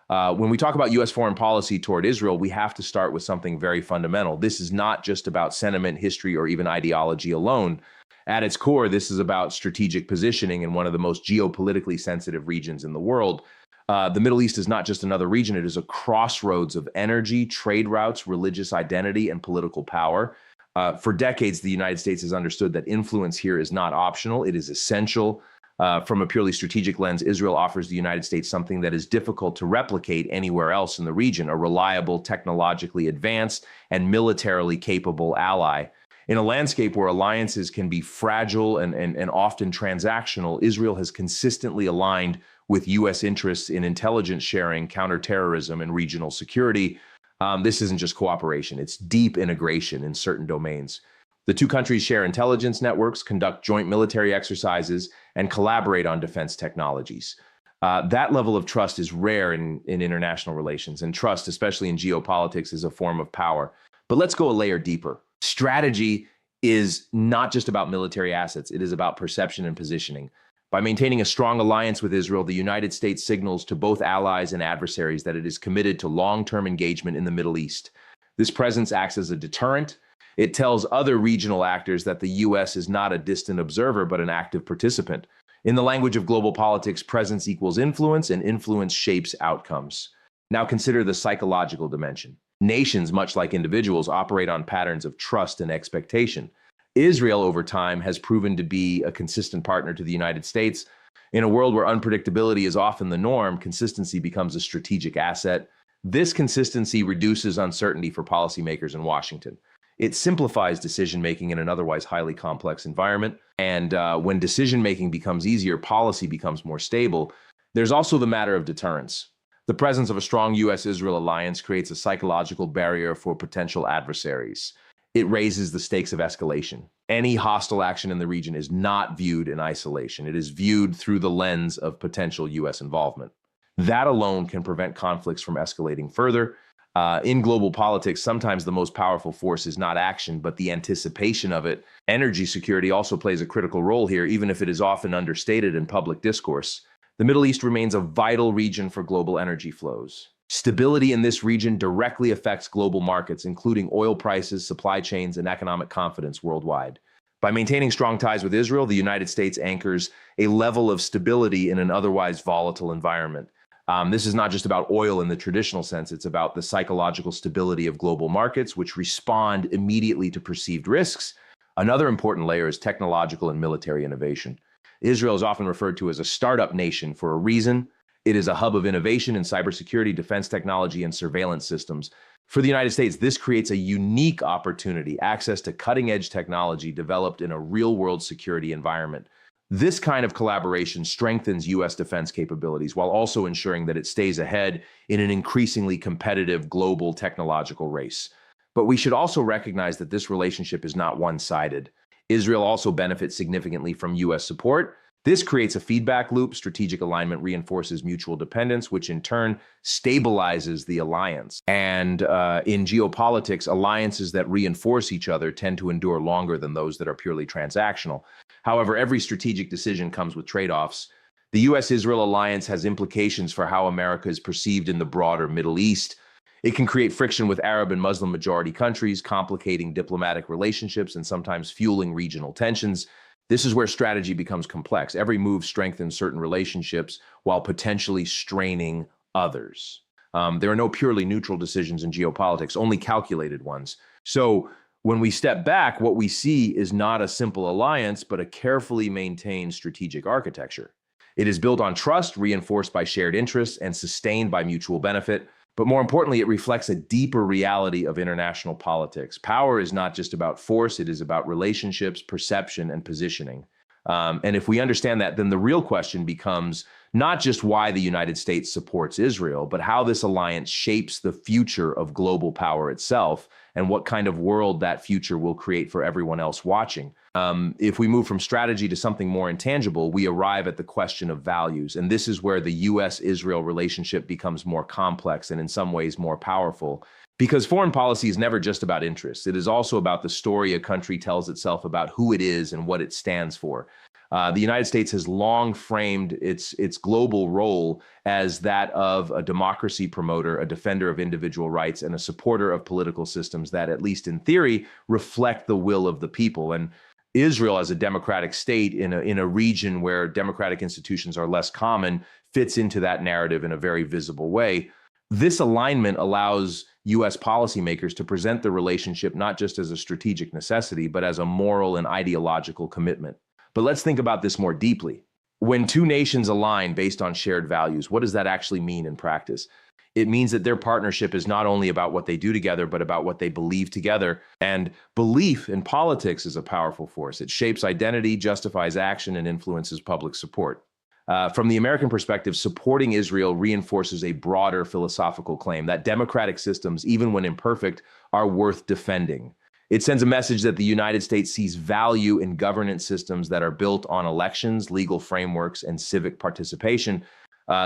When we talk about U.S. foreign policy toward Israel, we have to start with something very fundamental. This is not just about sentiment, history, or even ideology alone. At its core, this is about strategic positioning in one of the most geopolitically sensitive regions in the world. The Middle East is not just another region, it is a crossroads of energy, trade routes, religious identity, and political power. For decades, the United States has understood that influence here is not optional, it is essential. From a purely strategic lens, Israel offers the United States something that is difficult to replicate anywhere else in the region, a reliable, technologically advanced, and militarily capable ally. In a landscape where alliances can be fragile and often transactional, Israel has consistently aligned with U.S. interests in intelligence sharing, counterterrorism, and regional security. This isn't just cooperation, it's deep integration in certain domains. The two countries share intelligence networks, conduct joint military exercises, and collaborate on defense technologies. That level of trust is rare in international relations, and trust, especially in geopolitics, is a form of power. But let's go a layer deeper. Strategy is not just about military assets, it is about perception and positioning. By maintaining a strong alliance with Israel, the United States signals to both allies and adversaries that it is committed to long-term engagement in the Middle East. This presence acts as a deterrent. It tells other regional actors that the U.S. is not a distant observer, but an active participant. In the language of global politics, presence equals influence, and influence shapes outcomes. Now consider the psychological dimension. Nations, much like individuals, operate on patterns of trust and expectation. Israel, over time, has proven to be a consistent partner to the United States. In a world where unpredictability is often the norm, consistency becomes a strategic asset. This consistency reduces uncertainty for policymakers in Washington. It simplifies decision-making in an otherwise highly complex environment. And when decision-making becomes easier, policy becomes more stable. There's also the matter of deterrence. The presence of a strong U.S.-Israel alliance creates a psychological barrier for potential adversaries. It raises the stakes of escalation. Any hostile action in the region is not viewed in isolation. It is viewed through the lens of potential U.S. involvement. That alone can prevent conflicts from escalating further. In global politics, sometimes the most powerful force is not action, but the anticipation of it. Energy security also plays a critical role here, even if it is often understated in public discourse. The Middle East remains a vital region for global energy flows. Stability in this region directly affects global markets, including oil prices, supply chains, and economic confidence worldwide. By maintaining strong ties with Israel, the United States anchors a level of stability in an otherwise volatile environment. This is not just about oil in the traditional sense, it's about the psychological stability of global markets, which respond immediately to perceived risks. Another important layer is technological and military innovation. Israel is often referred to as a startup nation for a reason. It is a hub of innovation in cybersecurity, defense technology, and surveillance systems. For the United States, this creates a unique opportunity, access to cutting-edge technology developed in a real-world security environment. This kind of collaboration strengthens U.S. defense capabilities while also ensuring that it stays ahead in an increasingly competitive global technological race. But we should also recognize that this relationship is not one-sided. Israel also benefits significantly from U.S. support. This creates a feedback loop. Strategic alignment reinforces mutual dependence, which in turn stabilizes the alliance. And in geopolitics, alliances that reinforce each other tend to endure longer than those that are purely transactional. However, every strategic decision comes with trade-offs. The U.S.-Israel alliance has implications for how America is perceived in the broader Middle East. It can create friction with Arab and Muslim majority countries, complicating diplomatic relationships and sometimes fueling regional tensions. This is where strategy becomes complex. Every move strengthens certain relationships while potentially straining others. There are no purely neutral decisions in geopolitics, only calculated ones. So when we step back, what we see is not a simple alliance, but a carefully maintained strategic architecture. It is built on trust, reinforced by shared interests, and sustained by mutual benefit. But more importantly, it reflects a deeper reality of international politics. Power is not just about force, it is about relationships, perception, and positioning. And if we understand that, then the real question becomes not just why the United States supports Israel, but how this alliance shapes the future of global power itself and what kind of world that future will create for everyone else watching. If we move from strategy to something more intangible, we arrive at the question of values. And this is where the U.S.-Israel relationship becomes more complex and in some ways more powerful. Because foreign policy is never just about interests. It is also about the story a country tells itself about who it is and what it stands for. The United States has long framed its global role as that of a democracy promoter, a defender of individual rights, and a supporter of political systems that, at least in theory, reflect the will of the people. And Israel, as a democratic state in a region where democratic institutions are less common, fits into that narrative in a very visible way. This alignment allows U.S. policymakers to present the relationship not just as a strategic necessity, but as a moral and ideological commitment. But let's think about this more deeply. When two nations align based on shared values, what does that actually mean in practice? It means that their partnership is not only about what they do together, but about what they believe together. And belief in politics is a powerful force. It shapes identity, justifies action, and influences public support. From the American perspective, supporting Israel reinforces a broader philosophical claim that democratic systems, even when imperfect, are worth defending. It sends a message that the United States sees value in governance systems that are built on elections, legal frameworks, and civic participation.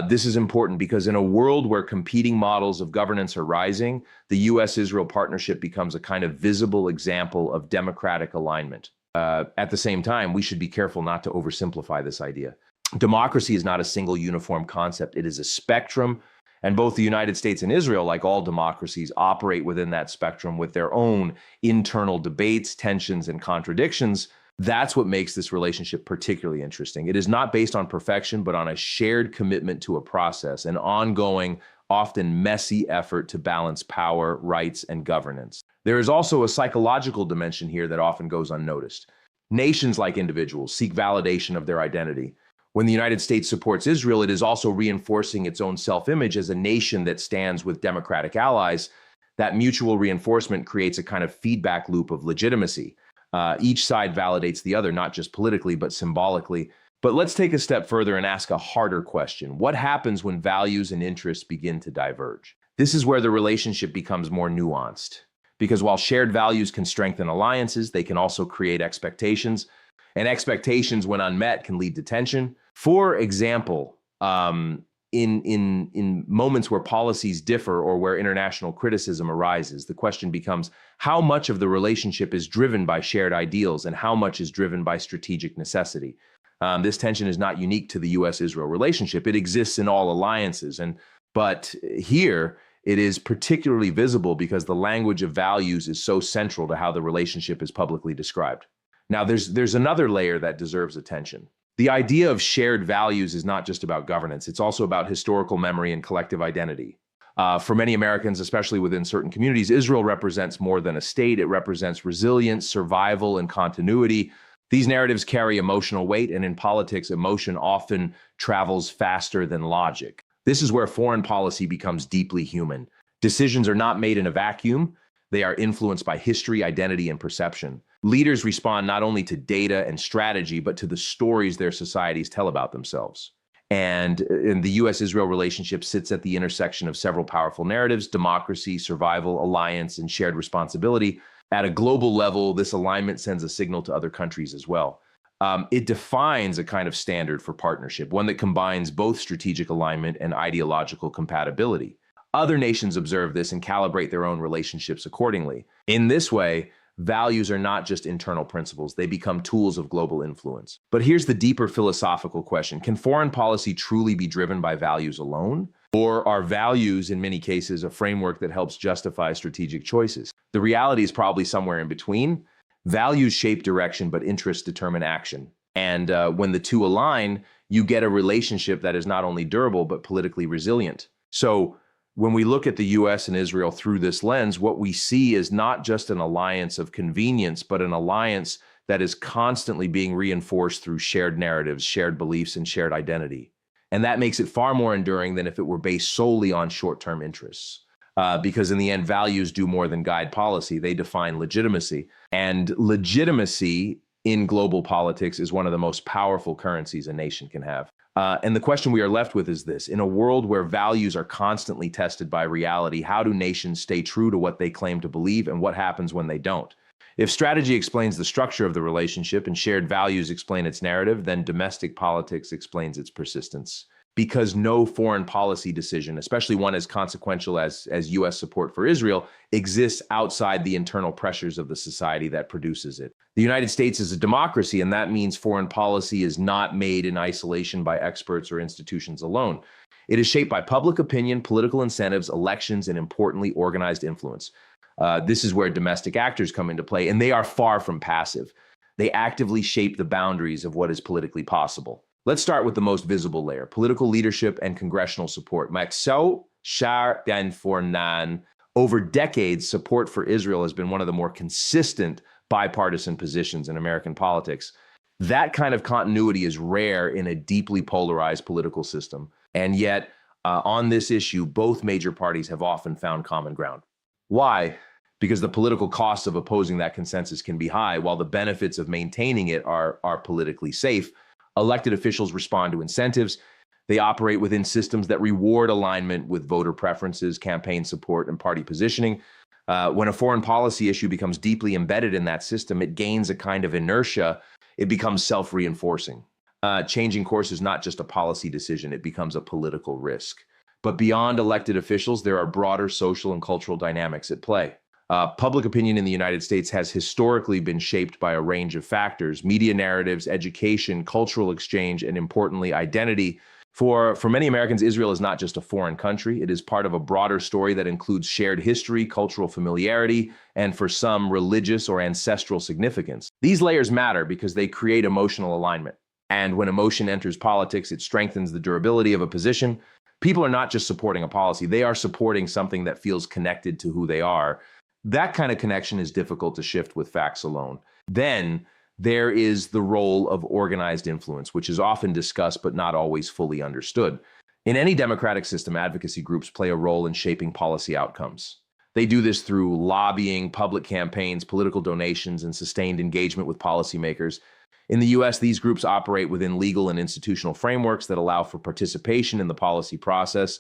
This is important because in a world where competing models of governance are rising, the U.S.-Israel partnership becomes a kind of visible example of democratic alignment. At the same time, we should be careful not to oversimplify this idea. Democracy is not a single uniform concept. It is a spectrum. And both the United States and Israel, like all democracies, operate within that spectrum with their own internal debates, tensions, and contradictions. That's what makes this relationship particularly interesting. It is not based on perfection, but on a shared commitment to a process, an ongoing, often messy effort to balance power, rights, and governance. There is also a psychological dimension here that often goes unnoticed. Nations, like individuals, seek validation of their identity. When the United States supports Israel, it is also reinforcing its own self-image as a nation that stands with democratic allies. That mutual reinforcement creates a kind of feedback loop of legitimacy. Each side validates the other, not just politically, but symbolically. But let's take a step further and ask a harder question. What happens when values and interests begin to diverge? This is where the relationship becomes more nuanced. Because while shared values can strengthen alliances, they can also create expectations. And expectations, when unmet, can lead to tension. For example, in moments where policies differ or where international criticism arises, the question becomes how much of the relationship is driven by shared ideals and how much is driven by strategic necessity. This tension is not unique to the U.S.-Israel relationship. It exists in all alliances. But here, it is particularly visible because the language of values is so central to how the relationship is publicly described. Now, there's another layer that deserves attention. The idea of shared values is not just about governance. It's also about historical memory and collective identity. For many Americans, especially within certain communities, Israel represents more than a state. It represents resilience, survival, and continuity. These narratives carry emotional weight, and in politics, emotion often travels faster than logic. This is where foreign policy becomes deeply human. Decisions are not made in a vacuum. They are influenced by history, identity, and perception. Leaders respond not only to data and strategy, but to the stories their societies tell about themselves. And the U.S.-Israel relationship sits at the intersection of several powerful narratives: democracy, survival, alliance, and shared responsibility. At a global level, this alignment sends a signal to other countries as well. It defines a kind of standard for partnership, one that combines both strategic alignment and ideological compatibility. Other nations observe this and calibrate their own relationships accordingly. In this way, values are not just internal principles, they become tools of global influence. But here's the deeper philosophical question. Can foreign policy truly be driven by values alone? Or are values, in many cases, a framework that helps justify strategic choices? The reality is probably somewhere in between. Values shape direction, but interests determine action. And when the two align, you get a relationship that is not only durable, but politically resilient. So when we look at the U.S. and Israel through this lens, what we see is not just an alliance of convenience, but an alliance that is constantly being reinforced through shared narratives, shared beliefs, and shared identity. And that makes it far more enduring than if it were based solely on short-term interests. Because in the end, values do more than guide policy. They define legitimacy. And legitimacy in global politics is one of the most powerful currencies a nation can have. And the question we are left with is this: in a world where values are constantly tested by reality, how do nations stay true to what they claim to believe, and what happens when they don't? If strategy explains the structure of the relationship and shared values explain its narrative, then domestic politics explains its persistence. because no foreign policy decision, especially one as consequential as U.S. support for Israel, exists outside the internal pressures of the society that produces it. The United States is a democracy, and that means foreign policy is not made in isolation by experts or institutions alone. It is shaped by public opinion, political incentives, elections, and importantly, organized influence. This is where domestic actors come into play, and they are far from passive. They actively shape the boundaries of what is politically possible. Let's start with the most visible layer, political leadership and congressional support. Over decades, support for Israel has been one of the more consistent bipartisan positions in American politics. That kind of continuity is rare in a deeply polarized political system. And yet, on this issue, both major parties have often found common ground. Why? Because the political costs of opposing that consensus can be high, while the benefits of maintaining it are politically safe. Elected officials respond to incentives. They operate within systems that reward alignment with voter preferences, campaign support, and party positioning. When a foreign policy issue becomes deeply embedded in that system, it gains a kind of inertia. It becomes self-reinforcing. Changing course is not just a policy decision, it becomes a political risk. But beyond elected officials, there are broader social and cultural dynamics at play. Public opinion in the United States has historically been shaped by a range of factors: media narratives, education, cultural exchange, and importantly, identity. For many Americans, Israel is not just a foreign country. It is part of a broader story that includes shared history, cultural familiarity, and for some, religious or ancestral significance. These layers matter because they create emotional alignment. And when emotion enters politics, it strengthens the durability of a position. People are not just supporting a policy, they are supporting something that feels connected to who they are. That kind of connection is difficult to shift with facts alone. Then there is the role of organized influence, which is often discussed but not always fully understood. In any democratic system, advocacy groups play a role in shaping policy outcomes. They do this through lobbying, public campaigns, political donations, and sustained engagement with policymakers. In the US, these groups operate within legal and institutional frameworks that allow for participation in the policy process.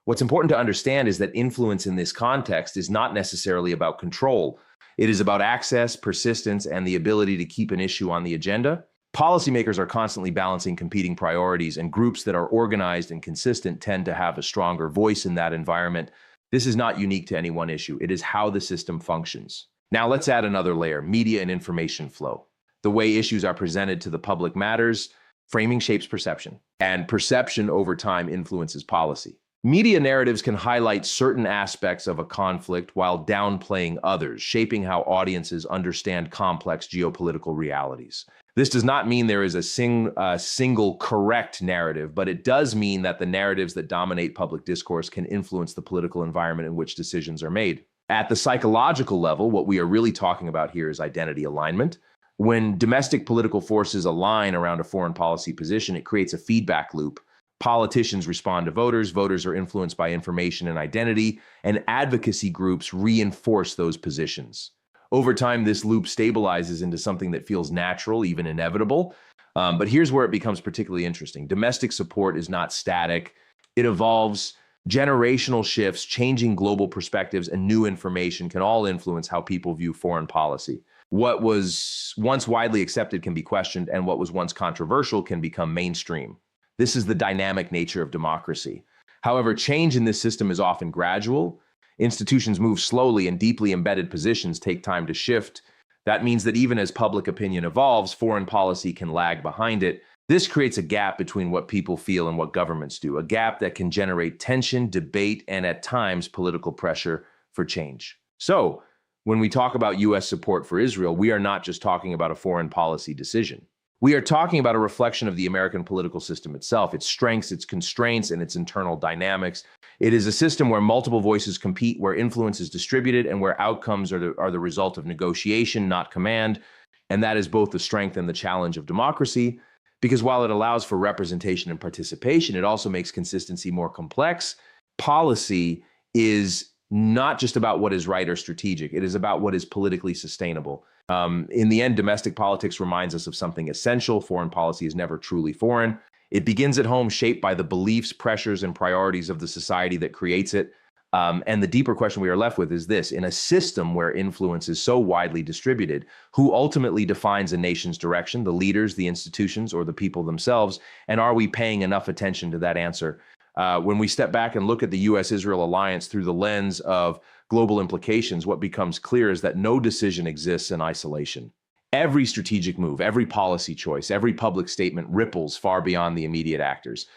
What's important to understand is that influence in this context is not necessarily about control. It is about access, persistence, and the ability to keep an issue on the agenda. Policymakers are constantly balancing competing priorities, and groups that are organized and consistent tend to have a stronger voice in that environment. This is not unique to any one issue. It is how the system functions. Now let's add another layer: media and information flow. The way issues are presented to the public matters. Framing shapes perception, and perception over time influences policy. Media narratives can highlight certain aspects of a conflict while downplaying others, shaping how audiences understand complex geopolitical realities. This does not mean there is a single correct narrative, but it does mean that the narratives that dominate public discourse can influence the political environment in which decisions are made. At the psychological level, what we are really talking about here is identity alignment. When domestic political forces align around a foreign policy position, it creates a feedback loop. Politicians respond to voters, voters are influenced by information and identity, and advocacy groups reinforce those positions. Over time, this loop stabilizes into something that feels natural, even inevitable. But here's where it becomes particularly interesting. Domestic support is not static. It evolves. Generational shifts, changing global perspectives, and new information can all influence how people view foreign policy. What was once widely accepted can be questioned, and what was once controversial can become mainstream. This is the dynamic nature of democracy. However, change in this system is often gradual. Institutions move slowly, and deeply embedded positions take time to shift. That means that even as public opinion evolves, foreign policy can lag behind it. This creates a gap between what people feel and what governments do, a gap that can generate tension, debate, and at times political pressure for change. So, when we talk about U.S. support for Israel, we are not just talking about a foreign policy decision. We are talking about a reflection of the American political system itself, its strengths, its constraints, and its internal dynamics. It is a system where multiple voices compete, where influence is distributed, and where outcomes are the result of negotiation, not command. And that is both the strength and the challenge of democracy, because while it allows for representation and participation, it also makes consistency more complex. Policy is not just about what is right or strategic. It is about what is politically sustainable. In the end, domestic politics reminds us of something essential. Foreign policy is never truly foreign. It begins at home, shaped by the beliefs, pressures, and priorities of the society that creates it. And the deeper question we are left with is this: in a system where influence is so widely distributed, who ultimately defines a nation's direction, the leaders, the institutions, or the people themselves? And are we paying enough attention to that answer? When we step back and look at the U.S.-Israel alliance through the lens of global implications, what becomes clear is that no decision exists in isolation. Every strategic move, every policy choice, every public statement ripples far beyond the immediate actors.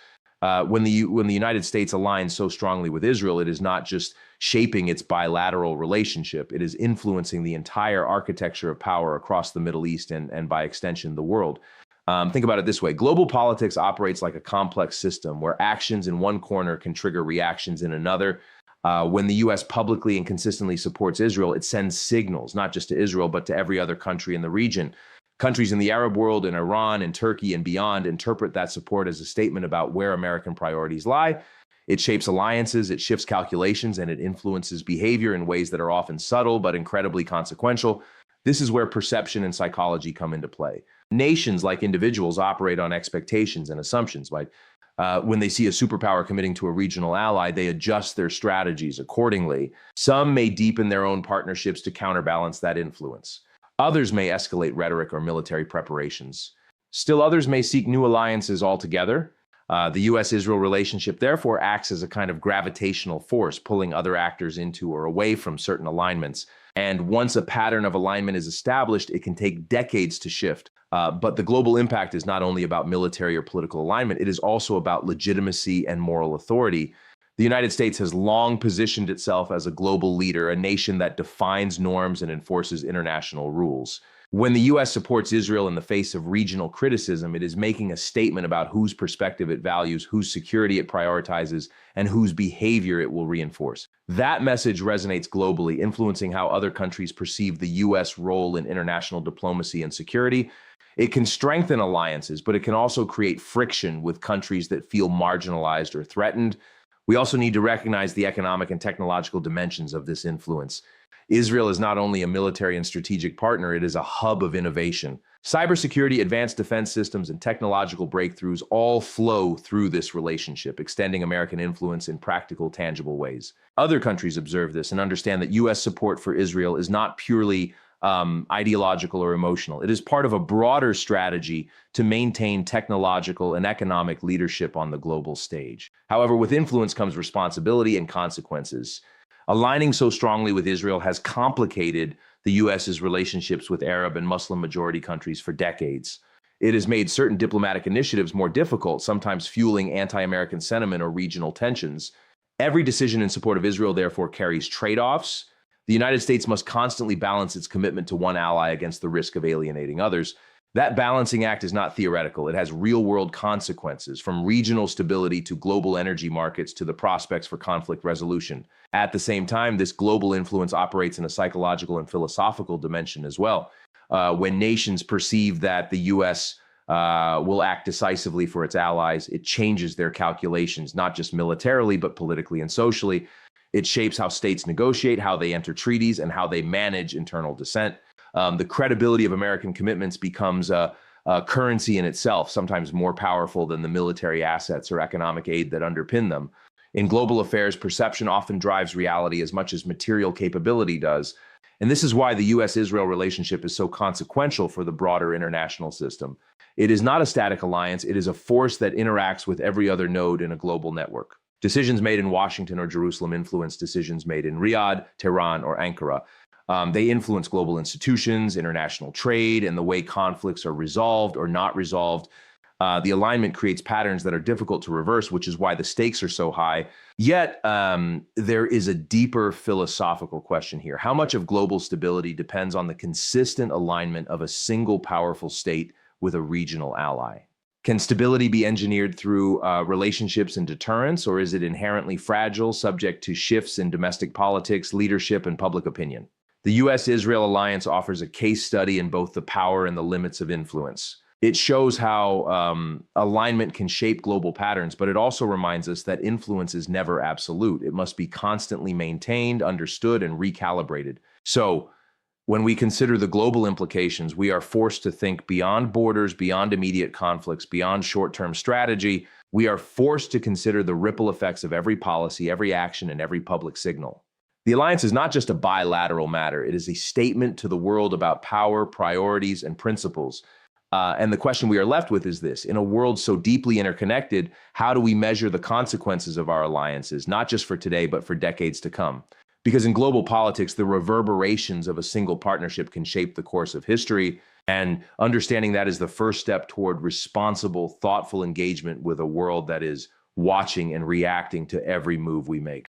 When the United States aligns so strongly with Israel, it is not just shaping its bilateral relationship, it is influencing the entire architecture of power across the Middle East and by extension, the world. Think about it this way. Global politics operates like a complex system where actions in one corner can trigger reactions in another. When the U.S. publicly and consistently supports Israel, it sends signals, not just to Israel, but to every other country in the region. Countries in the Arab world, in Iran, in Turkey, and beyond interpret that support as a statement about where American priorities lie. It shapes alliances, it shifts calculations, and it influences behavior in ways that are often subtle but incredibly consequential. This is where perception and psychology come into play. Nations, like individuals, operate on expectations and assumptions. Like when they see a superpower committing to a regional ally, they adjust their strategies accordingly. Some may deepen their own partnerships to counterbalance that influence. Others may escalate rhetoric or military preparations. Still others may seek new alliances altogether. The U.S.-Israel relationship therefore acts as a kind of gravitational force, pulling other actors into or away from certain alignments. And once a pattern of alignment is established, it can take decades to shift. But the global impact is not only about military or political alignment, it is also about legitimacy and moral authority. The United States has long positioned itself as a global leader, a nation that defines norms and enforces international rules. When the U.S. supports Israel in the face of regional criticism, it is making a statement about whose perspective it values, whose security it prioritizes, and whose behavior it will reinforce. That message resonates globally, influencing how other countries perceive the U.S. role in international diplomacy and security. It can strengthen alliances, but it can also create friction with countries that feel marginalized or threatened. We also need to recognize the economic and technological dimensions of this influence. Israel is not only a military and strategic partner, it is a hub of innovation. Cybersecurity, advanced defense systems, and technological breakthroughs all flow through this relationship, extending American influence in practical, tangible ways. Other countries observe this and understand that U.S. support for Israel is not purely ideological or emotional. It is part of a broader strategy to maintain technological and economic leadership on the global stage. However, with influence comes responsibility and consequences. Aligning so strongly with Israel has complicated the U.S.'s relationships with Arab and Muslim majority countries for decades. It has made certain diplomatic initiatives more difficult, sometimes fueling anti-American sentiment or regional tensions. Every decision in support of Israel, therefore, carries trade-offs. The United States must constantly balance its commitment to one ally against the risk of alienating others. That balancing act is not theoretical. It has real-world consequences, from regional stability to global energy markets to the prospects for conflict resolution. At the same time, this global influence operates in a psychological and philosophical dimension as well. When nations perceive that the U.S. Will act decisively for its allies, it changes their calculations, not just militarily, but politically and socially. It shapes how states negotiate, how they enter treaties, and how they manage internal dissent. The credibility of American commitments becomes a currency in itself, sometimes more powerful than the military assets or economic aid that underpin them. In global affairs, perception often drives reality as much as material capability does. And this is why the U.S.-Israel relationship is so consequential for the broader international system. It is not a static alliance. It is a force that interacts with every other node in a global network. Decisions made in Washington or Jerusalem influence decisions made in Riyadh, Tehran, or Ankara. They influence global institutions, international trade, and the way conflicts are resolved or not resolved. The alignment creates patterns that are difficult to reverse, which is why the stakes are so high. Yet, there is a deeper philosophical question here. How much of global stability depends on the consistent alignment of a single powerful state with a regional ally? Can stability be engineered through relationships and deterrence, or is it inherently fragile, subject to shifts in domestic politics, leadership, and public opinion? The U.S.-Israel alliance offers a case study in both the power and the limits of influence. It shows how alignment can shape global patterns, but it also reminds us that influence is never absolute. It must be constantly maintained, understood, and recalibrated. So, When we consider the global implications, we are forced to think beyond borders, beyond immediate conflicts, beyond short-term strategy. We are forced to consider the ripple effects of every policy, every action, and every public signal. The alliance is not just a bilateral matter. It is a statement to the world about power, priorities, and principles. And the question we are left with is this: in a world so deeply interconnected, how do we measure the consequences of our alliances, not just for today, but for decades to come? Because in global politics, the reverberations of a single partnership can shape the course of history. And understanding that is the first step toward responsible, thoughtful engagement with a world that is watching and reacting to every move we make.